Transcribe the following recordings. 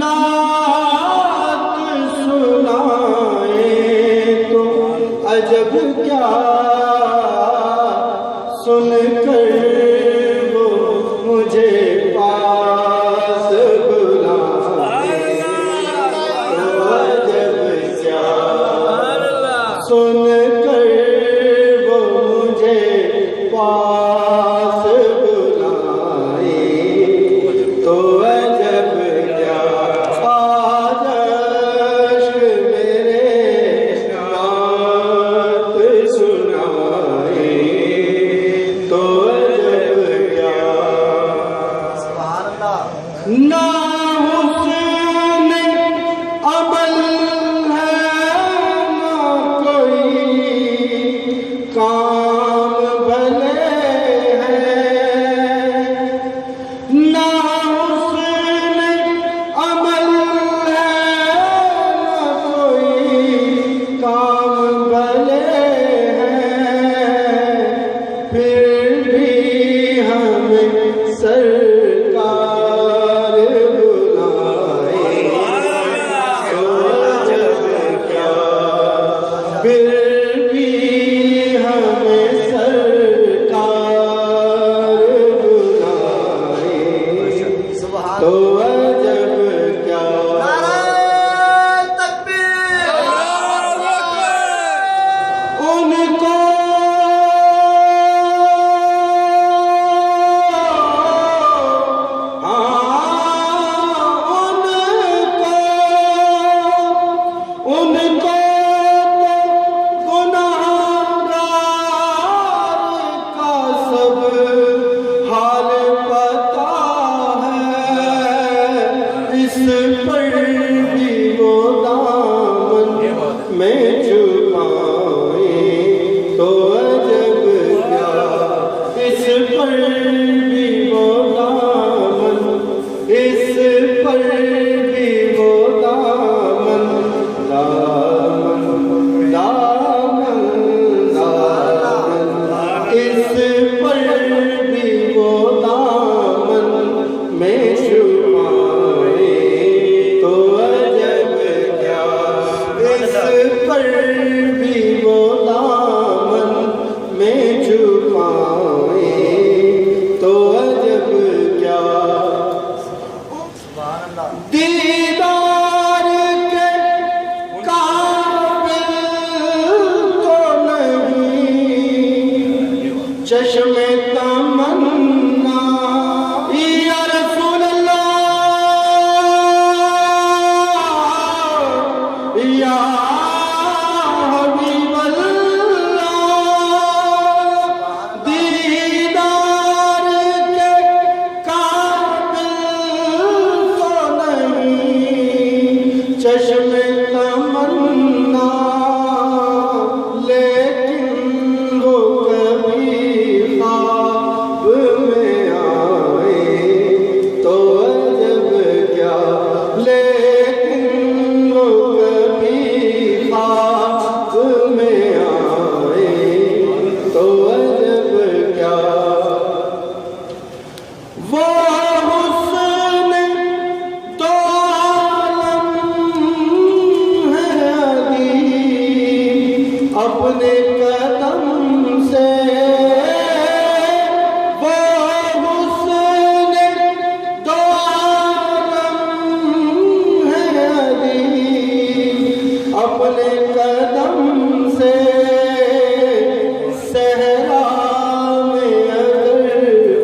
نعت سنائیں تو عجب کیا، سن کر وہ مجھے پاس بلائیں تو عجب کیا، سن کر وہ مجھے پاس بلائیں تو عجب کیا، آج عشق میرے نعت سنائیں تو عجب کیا، نہ حسن عمل ہے نہ کوئی کام بھلے ہیں، نہ حسن عمل ہے نہ کوئی کام بھلے ہیں، پھر بھی ہمیں سرکار بلائیں تو عجب کیا، پھر بھی ہمیں سرکار بلائیں تو عجب کیا، ان کو ان کو گناہگار کا سب حال پتا ہے، اس پر بھی وہ دامن میں چھپائیں تو عجب کیا، اس پر بھی وہ دامن، اس پر بھی وہ دامن، دامن دامن دامن، اس پر بھی وہ دامن میں چھپائیں تو عجب کیا، اس پر بھی وہ دامن میں چھپائیں تو عجب کیا، دیدار کے قابل تو نہیں چشم تمنا، یا رسول اللہ یا حبیب اللہ، دیدار کے قابل تو نہیں چشم تمنا، لیکن وہ کبھی خواب میں آئے تو عجب کیا، لیکن وہ کبھی خواب میں آئے تو عجب کیا، وہ حسن تو عالم ہے عظیم اپنے قدم سے، وہ حسن تو عالم ہے عظیم اپنے قدم سے، صحرا میں اگر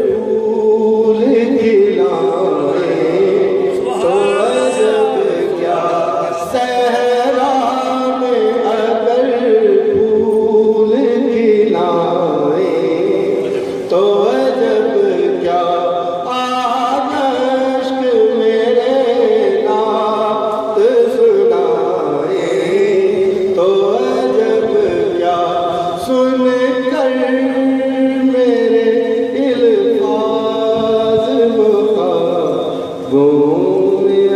پھول کھلائیں تو عجب کیا، صحرا میں اگر پھول کھلائیں تو عجب کیا، آج عشق میرے نعت سنائیں تو عجب کیا، سن کر میرے الفاظ مخابوں میں